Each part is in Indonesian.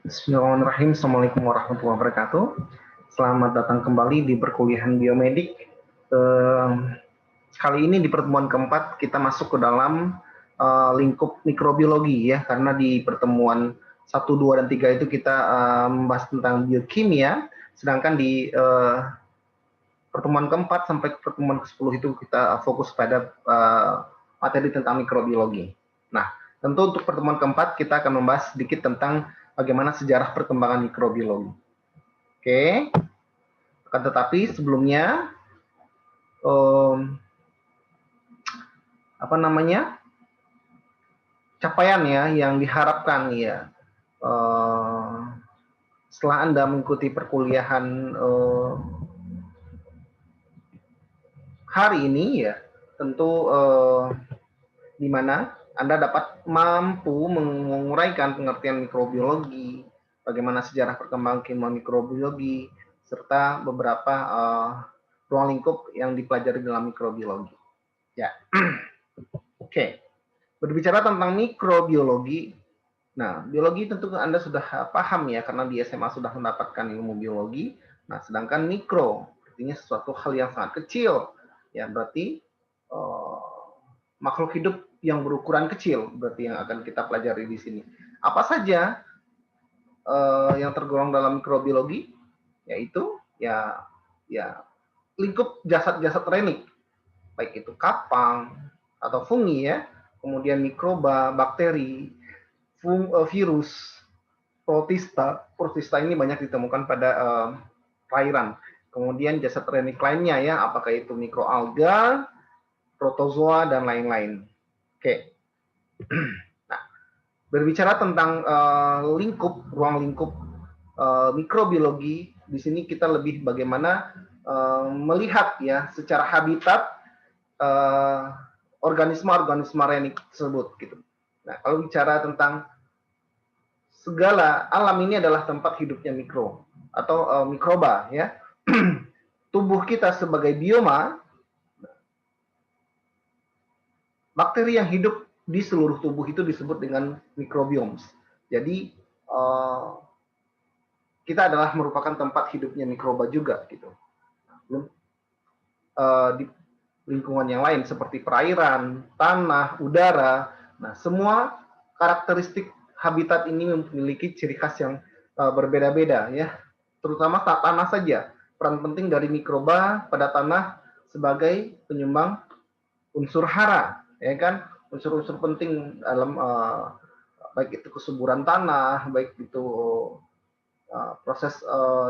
Bismillahirrahmanirrahim. Assalamualaikum warahmatullahi wabarakatuh. Selamat datang kembali di perkuliahan biomedik. Kali ini di pertemuan keempat kita masuk ke dalam lingkup mikrobiologi ya, karena di pertemuan 1, 2, dan 3 itu kita membahas tentang biokimia, sedangkan di pertemuan keempat sampai pertemuan ke-10 itu kita fokus pada materi tentang mikrobiologi. Nah, tentu untuk pertemuan keempat kita akan membahas sedikit tentang bagaimana sejarah perkembangan mikrobiologi. Oke, akan tetapi sebelumnya capaian ya yang diharapkan ya setelah Anda mengikuti perkuliahan hari ini ya, tentu di mana Anda dapat mampu menguraikan pengertian mikrobiologi, bagaimana sejarah perkembangan kimia mikrobiologi, serta beberapa ruang lingkup yang dipelajari dalam mikrobiologi. Ya, oke. Berbicara tentang mikrobiologi, nah biologi tentu Anda sudah paham ya, karena di SMA sudah mendapatkan ilmu biologi. Nah, sedangkan mikro artinya sesuatu hal yang sangat kecil, ya berarti makhluk hidup yang berukuran kecil berarti yang akan kita pelajari di sini. Apa saja yang tergolong dalam mikrobiologi? Yaitu ya lingkup jasad-jasad renik, baik itu kapang atau fungi ya, kemudian mikroba, bakteri, virus, protista ini banyak ditemukan pada perairan. Kemudian jasad renik lainnya ya, apakah itu mikroalga, protozoa, dan lain-lain. Oke. Nah, berbicara tentang ruang lingkup mikrobiologi, di sini kita lebih bagaimana melihat ya secara habitat organisme-organisme renik tersebut gitu. Nah, kalau bicara tentang segala alam ini adalah tempat hidupnya mikro atau mikroba ya. Tubuh kita sebagai bioma, bakteri yang hidup di seluruh tubuh itu disebut dengan mikrobiomes. Jadi kita adalah merupakan tempat hidupnya mikroba juga gitu. Di lingkungan yang lain seperti perairan, tanah, udara, nah semua karakteristik habitat ini memiliki ciri khas yang berbeda-beda ya. Terutama tanah saja, peran penting dari mikroba pada tanah sebagai penyumbang unsur hara, ya kan, unsur-unsur penting dalam baik itu kesuburan tanah, baik itu proses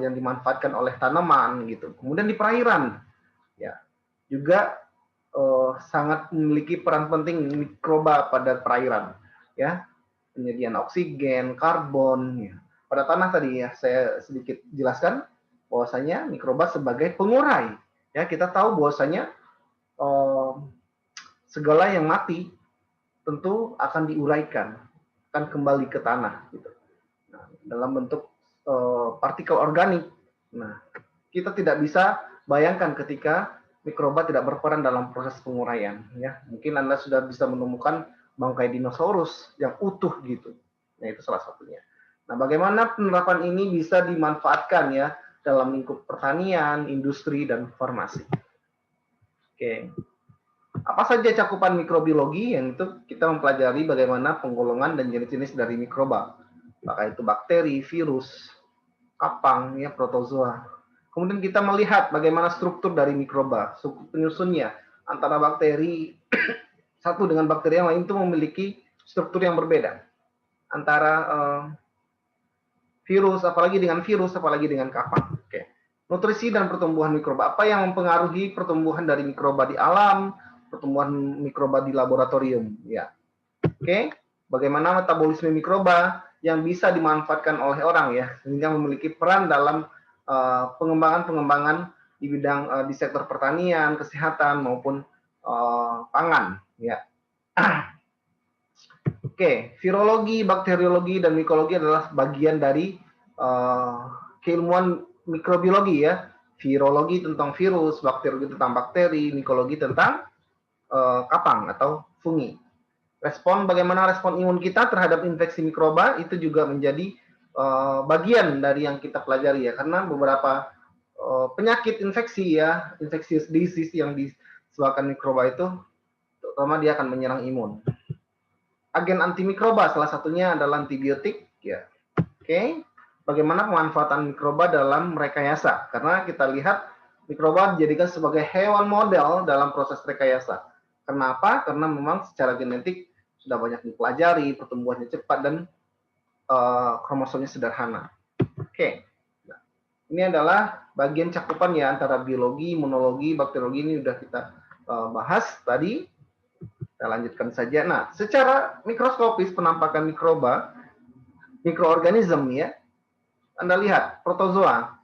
yang dimanfaatkan oleh tanaman gitu. Kemudian di perairan, ya juga sangat memiliki peran penting mikroba pada perairan, ya, penyediaan oksigen, karbon. Ya. Pada tanah tadi ya saya sedikit jelaskan bahwasanya mikroba sebagai pengurai. Ya, kita tahu bahwasanya segala yang mati tentu akan diuraikan, akan kembali ke tanah gitu. Nah, dalam bentuk partikel organik. Nah, kita tidak bisa bayangkan ketika mikroba tidak berperan dalam proses penguraian ya. Mungkin Anda sudah bisa menemukan bangkai dinosaurus yang utuh gitu. Nah, itu salah satunya. Nah, bagaimana penerapan ini bisa dimanfaatkan ya dalam lingkup pertanian, industri, dan farmasi. Oke. Apa saja cakupan mikrobiologi? Yang itu kita mempelajari bagaimana penggolongan dan jenis-jenis dari mikroba. Apakah itu bakteri, virus, kapang, ya, protozoa. Kemudian kita melihat bagaimana struktur dari mikroba, struktur penyusunnya antara bakteri satu dengan bakteri yang lain itu memiliki struktur yang berbeda. Antara virus, apalagi dengan kapang. Oke. Nutrisi dan pertumbuhan mikroba. Apa yang mempengaruhi pertumbuhan dari mikroba di alam, pertumbuhan mikroba di laboratorium? Ya. Oke. Bagaimana metabolisme mikroba yang bisa dimanfaatkan oleh orang ya, sehingga memiliki peran dalam pengembangan-pengembangan di bidang di sektor pertanian, kesehatan maupun pangan ya. Oke, virologi, bakteriologi, dan mikologi adalah bagian dari keilmuan mikrobiologi ya. Virologi tentang virus, bakteriologi tentang bakteri, mikologi tentang kapang atau fungi. Bagaimana respon imun kita terhadap infeksi mikroba itu juga menjadi bagian dari yang kita pelajari ya, karena beberapa penyakit infeksi ya, infectious disease yang disebabkan mikroba itu, terutama dia akan menyerang imun. Agen antimikroba salah satunya adalah antibiotik ya. Oke. Bagaimana pemanfaatan mikroba dalam rekayasa? Karena kita lihat mikroba dijadikan sebagai hewan model dalam proses rekayasa. Kenapa? Karena memang secara genetik sudah banyak dipelajari, pertumbuhannya cepat dan kromosomnya sederhana. Oke. Nah, ini adalah bagian cakupan ya antara biologi, imunologi, bakteriologi, ini sudah kita bahas tadi. Kita lanjutkan saja. Nah, secara mikroskopis penampakan mikroba, mikroorganisme ya, Anda lihat protozoa.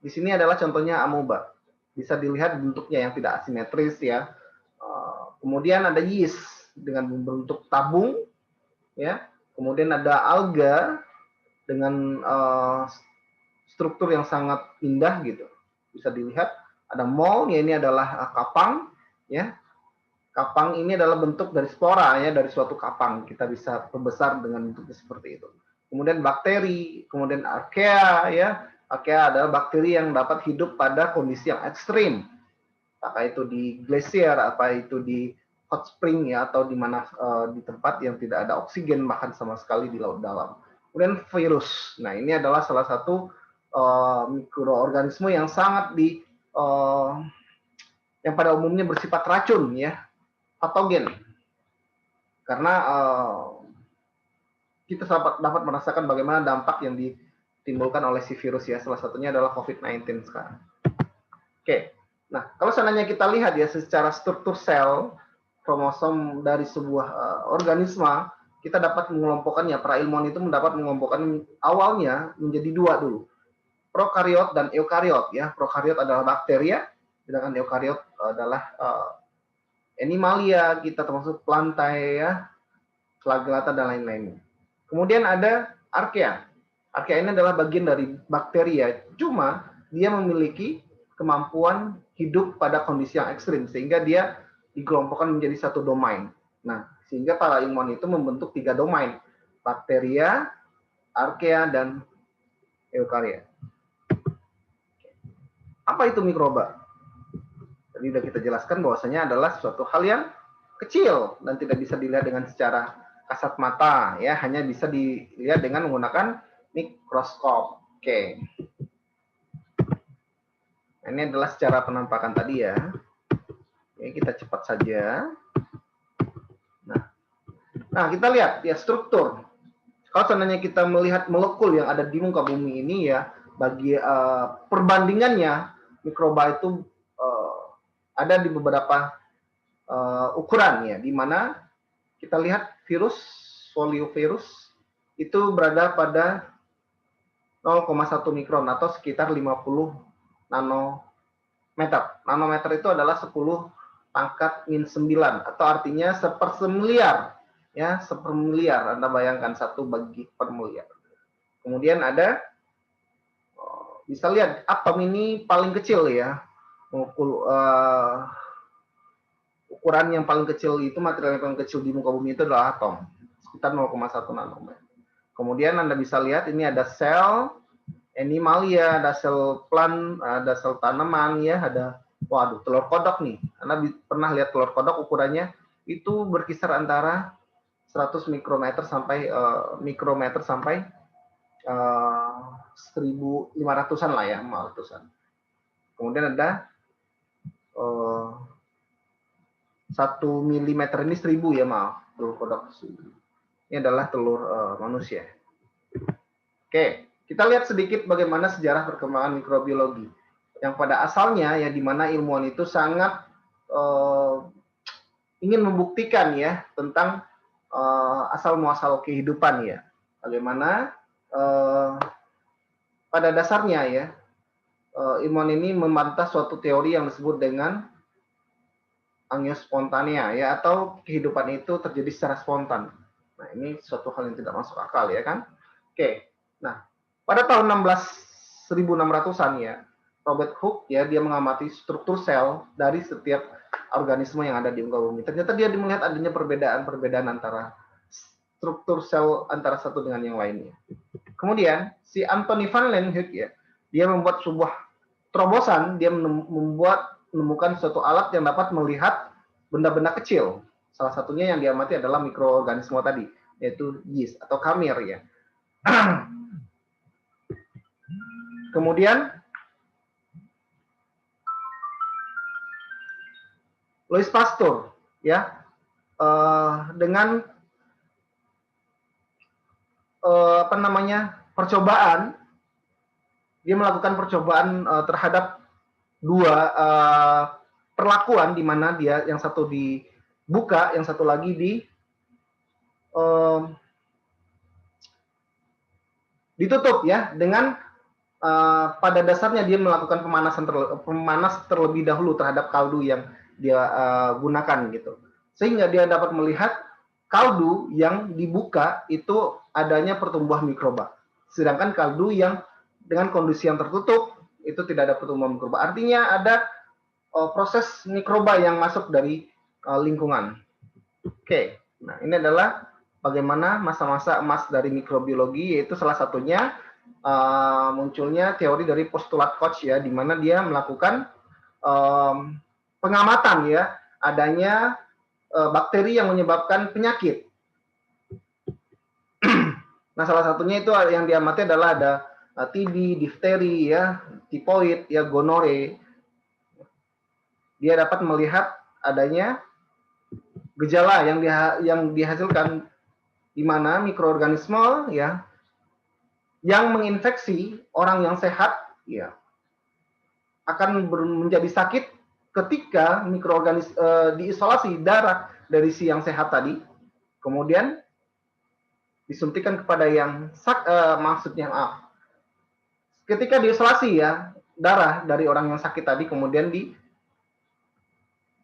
Di sini adalah contohnya amoeba. Bisa dilihat bentuknya yang tidak asimetris ya. Kemudian ada yeast dengan bentuk tabung ya. Kemudian ada alga dengan struktur yang sangat indah gitu. Bisa dilihat ada mold ya, ini adalah kapang ya. Kapang ini adalah bentuk dari spora ya, dari suatu kapang. Kita bisa perbesar dengan bentuknya seperti itu. Kemudian bakteri, kemudian archaea ya. Archaea adalah bakteri yang dapat hidup pada kondisi yang ekstrim. Apakah itu di glasier, apa itu di hot spring ya, atau di mana di tempat yang tidak ada oksigen bahkan sama sekali di laut dalam. Kemudian virus. Nah, ini adalah salah satu mikroorganisme yang sangat yang pada umumnya bersifat racun ya, patogen. Karena kita dapat merasakan bagaimana dampak yang ditimbulkan oleh si virus ya. Salah satunya adalah COVID-19 sekarang. Oke. Nah, kalau seandainya kita lihat ya secara struktur sel, kromosom dari sebuah organisme, kita dapat mengelompokkannya. Para ilmuwan itu mendapat mengelompokkan awalnya menjadi dua dulu. Prokariot dan eukariot ya. Prokariot adalah bakteria, sedangkan eukariot adalah animalia, kita termasuk plantae ya, flagellata dan lain-lainnya. Kemudian ada archaea. Archaea ini adalah bagian dari bakteria, cuma dia memiliki kemampuan hidup pada kondisi yang ekstrim, sehingga dia dikelompokkan menjadi satu domain. Nah, sehingga para ilmuwan itu membentuk 3 domain, bakteria, archaea, dan eukarya. Apa itu mikroba? Tadi sudah kita jelaskan bahwasanya adalah suatu hal yang kecil dan tidak bisa dilihat dengan secara kasat mata ya, hanya bisa dilihat dengan menggunakan mikroskop. Oke. Nah, ini adalah secara penampakan tadi ya. Oke, kita cepat saja. Nah, kita lihat ya struktur. Kalau seandainya kita melihat molekul yang ada di muka bumi ini ya, bagi perbandingannya mikroba itu ada di beberapa ukuran ya, di mana kita lihat virus, poliovirus itu berada pada 0,1 mikron atau sekitar 50 nanometer. Nanometer itu adalah 10 pangkat min 9 atau artinya sepersemiliar ya, sepermiliar. Anda bayangkan 1 bagi per miliar. Kemudian ada bisa lihat atom ini paling kecil ya. Ukuran yang paling kecil itu, material yang paling kecil di muka bumi itu adalah atom, sekitar 0,1 nanometer. Kemudian Anda bisa lihat ini ada sel animalia, ada sel plant, ada sel tanaman ya, ada waduh telur kodok nih. Anda pernah lihat telur kodok ukurannya itu berkisar antara 100 mikrometer sampai 1.500-an lah ya, 500-an. Kemudian ada 1 milimeter ini 1.000 ya, maaf, telur kodok. Ini adalah telur manusia. Oke, kita lihat sedikit bagaimana sejarah perkembangan mikrobiologi. Yang pada asalnya ya, di mana ilmuwan itu sangat ingin membuktikan ya tentang asal muasal kehidupan ya. Bagaimana pada dasarnya ya ilmuwan ini membantah suatu teori yang disebut dengan angiospontanea ya, atau kehidupan itu terjadi secara spontan. Nah, ini suatu hal yang tidak masuk akal ya kan. Oke. Nah, pada tahun 1600-an ya, Robert Hooke ya, dia mengamati struktur sel dari setiap organisme yang ada di muka bumi. Ternyata dia melihat adanya perbedaan-perbedaan antara struktur sel antara satu dengan yang lainnya. Kemudian si Anthony van Leeuwenhoek ya, dia membuat sebuah terobosan, dia menemukan suatu alat yang dapat melihat benda-benda kecil. Salah satunya yang diamati adalah mikroorganisme tadi, yaitu yeast atau kamir ya. Kemudian Louis Pasteur ya, dengan percobaan, dia melakukan percobaan terhadap dua perlakuan, di mana dia yang satu dibuka, yang satu lagi ditutup ya, dengan pada dasarnya dia melakukan pemanas terlebih dahulu terhadap kaldu yang dia gunakan gitu, sehingga dia dapat melihat kaldu yang dibuka itu adanya pertumbuhan mikroba, sedangkan kaldu yang dengan kondisi yang tertutup itu tidak ada pertumbuhan mikroba. Artinya ada proses mikroba yang masuk dari lingkungan. Oke, nah ini adalah bagaimana masa-masa emas dari mikrobiologi, yaitu salah satunya munculnya teori dari postulat Koch ya, di mana dia melakukan pengamatan ya adanya bakteri yang menyebabkan penyakit. Nah, salah satunya itu yang diamati adalah ada TB, difteri ya, tipoid ya, gonore. Dia dapat melihat adanya gejala yang dihasilkan di mana mikroorganisme ya yang menginfeksi orang yang sehat ya akan menjadi sakit ketika diisolasi darah dari si yang sehat tadi, kemudian disuntikan kepada yang ketika diisolasi ya darah dari orang yang sakit tadi, kemudian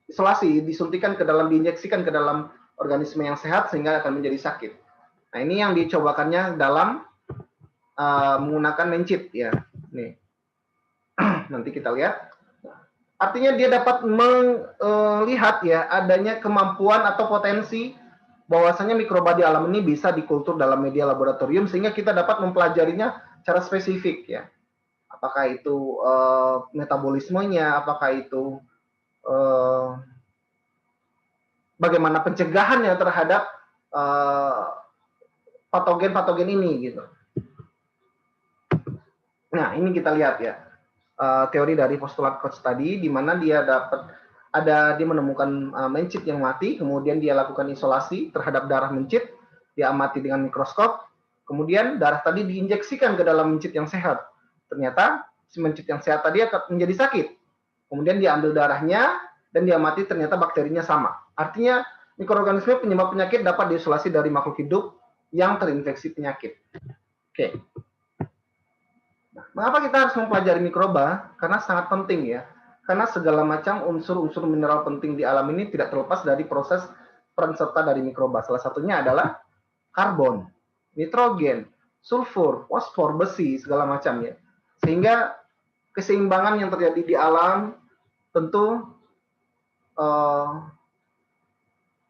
disuntikan ke dalam, diinjeksikan ke dalam organisme yang sehat sehingga akan menjadi sakit. Nah, ini yang dicobakannya dalam menggunakan mencit ya. Nih. Nanti kita lihat. Artinya dia dapat melihat ya adanya kemampuan atau potensi bahwasanya mikroba di alam ini bisa dikultur dalam media laboratorium, sehingga kita dapat mempelajarinya secara spesifik ya. Apakah itu metabolismenya, apakah itu bagaimana pencegahannya terhadap patogen-patogen ini gitu. Nah, ini kita lihat ya teori dari postulat Koch tadi, di mana dia dia menemukan mencit yang mati, kemudian dia lakukan isolasi terhadap darah mencit, dia amati dengan mikroskop, kemudian darah tadi diinjeksikan ke dalam mencit yang sehat. Ternyata si mencit yang sehat tadi akan menjadi sakit. Kemudian dia ambil darahnya dan dia amati, ternyata bakterinya sama. Artinya mikroorganisme penyebab penyakit dapat diisolasi dari makhluk hidup yang terinfeksi penyakit. Oke. Nah, mengapa kita harus mempelajari mikroba? Karena sangat penting ya. Karena segala macam unsur-unsur mineral penting di alam ini tidak terlepas dari proses peran serta dari mikroba. Salah satunya adalah karbon, nitrogen, sulfur, fosfor, besi, segala macam ya. Sehingga keseimbangan yang terjadi di alam tentu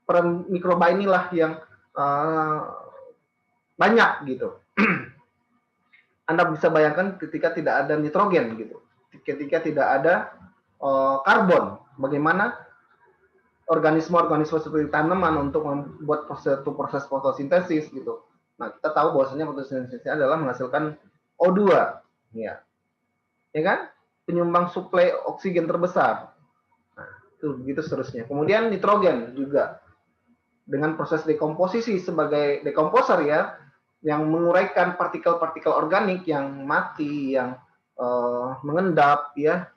peran mikroba inilah yang banyak gitu. Anda bisa bayangkan ketika tidak ada nitrogen gitu, ketika tidak ada karbon, bagaimana organisme-organisme seperti tanaman untuk membuat proses fotosintesis gitu. Nah, kita tahu bahwasanya fotosintesis adalah menghasilkan O2 ya kan, penyumbang suplai oksigen terbesar. Nah, itu begitu seterusnya. Kemudian nitrogen juga dengan proses dekomposisi sebagai dekomposer ya, yang menguraikan partikel-partikel organik yang mati, yang mengendap ya,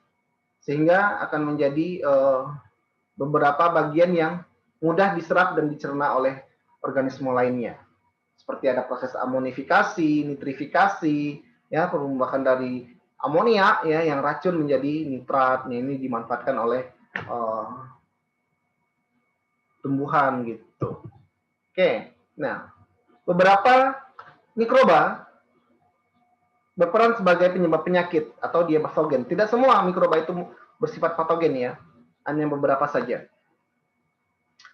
sehingga akan menjadi beberapa bagian yang mudah diserap dan dicerna oleh organisme lainnya. Seperti ada proses amonifikasi, nitrifikasi, ya, perombakan dari amonia ya yang racun menjadi nitrat. Ini dimanfaatkan oleh tumbuhan gitu. Oke, nah beberapa mikroba berperan sebagai penyebab penyakit atau dia patogen. Tidak semua mikroba itu bersifat patogen ya, hanya beberapa saja.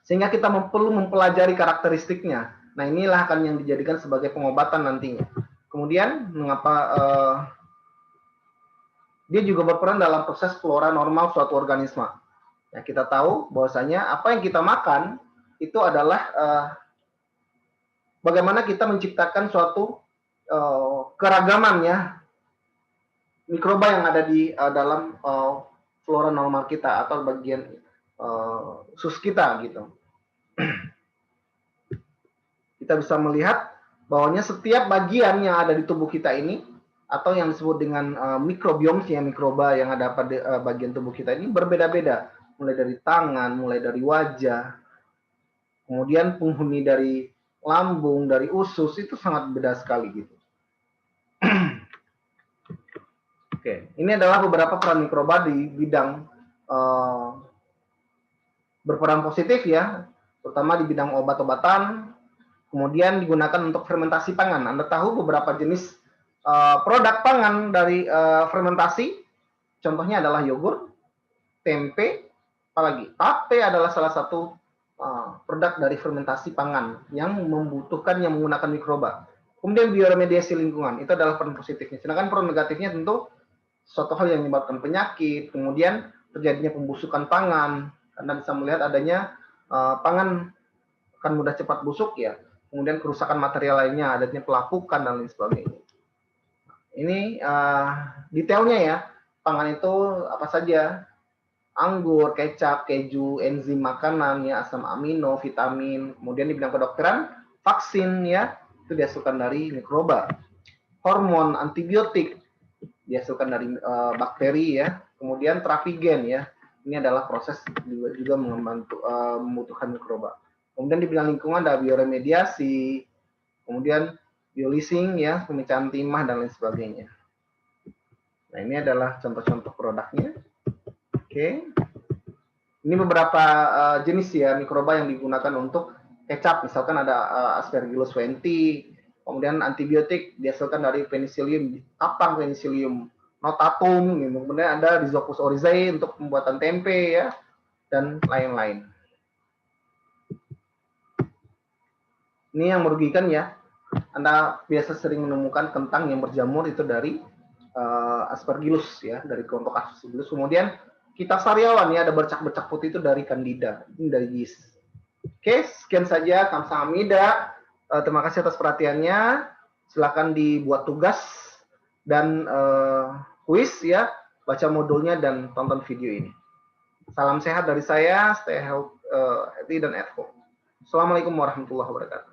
Sehingga kita perlu mempelajari karakteristiknya. Nah, inilah akan yang dijadikan sebagai pengobatan nantinya. Kemudian mengapa dia juga berperan dalam proses flora normal suatu organisme. Ya, kita tahu bahwasanya apa yang kita makan itu adalah bagaimana kita menciptakan suatu keragaman ya mikroba yang ada di dalam flora normal kita atau bagian usus kita gitu. Kita bisa melihat bahwanya setiap bagian yang ada di tubuh kita ini atau yang disebut dengan mikrobiom, ya mikroba yang ada pada bagian tubuh kita ini berbeda-beda, mulai dari tangan, mulai dari wajah, kemudian penghuni dari lambung, dari usus, itu sangat beda sekali gitu. Oke, ini adalah beberapa peran mikroba di bidang berperan positif ya, terutama di bidang obat-obatan, kemudian digunakan untuk fermentasi pangan. Anda tahu beberapa jenis produk pangan dari fermentasi, contohnya adalah yogurt, tempe, apalagi tape adalah salah satu produk dari fermentasi pangan yang menggunakan mikroba. Kemudian bioremediasi lingkungan, itu adalah peran positifnya. Sedangkan peran negatifnya tentu suatu hal yang menyebabkan penyakit, kemudian terjadinya pembusukan pangan, karena bisa melihat adanya pangan akan mudah cepat busuk ya, kemudian kerusakan material lainnya, adanya pelapukan dan lain sebagainya. Ini detailnya ya, pangan itu apa saja, anggur, kecap, keju, enzim makanan, ya, asam amino, vitamin, kemudian di bidang kedokteran, vaksin ya, itu dihasilkan dari mikroba. Hormon, antibiotik, dihasilkan dari bakteri ya, kemudian trafigen ya, ini adalah proses juga membutuhkan mikroba. Kemudian di bidang lingkungan ada bioremediasi, kemudian bioleasing ya, pemecahan timah dan lain sebagainya. Nah, ini adalah contoh-contoh produknya. Oke. Ini beberapa jenis ya mikroba yang digunakan untuk kecap, misalkan ada Aspergillus wenti, kemudian antibiotik dihasilkan dari Penicillium, kapang Penicillium notatum, gitu. Kemudian ada Rhizopus oryzae untuk pembuatan tempe ya, dan lain-lain. Ini yang merugikan ya, Anda biasa sering menemukan kentang yang berjamur itu dari Aspergillus ya, dari kelompok Aspergillus. Kemudian kita sariawan ya, ada bercak-bercak putih itu dari Candida, ini dari yeast. Oke, sekian saja, kamsahamnida. Terima kasih atas perhatiannya. Silakan dibuat tugas dan kuis ya, baca modulnya dan tonton video ini. Salam sehat dari saya, stay healthy dan at home. Assalamualaikum warahmatullahi wabarakatuh.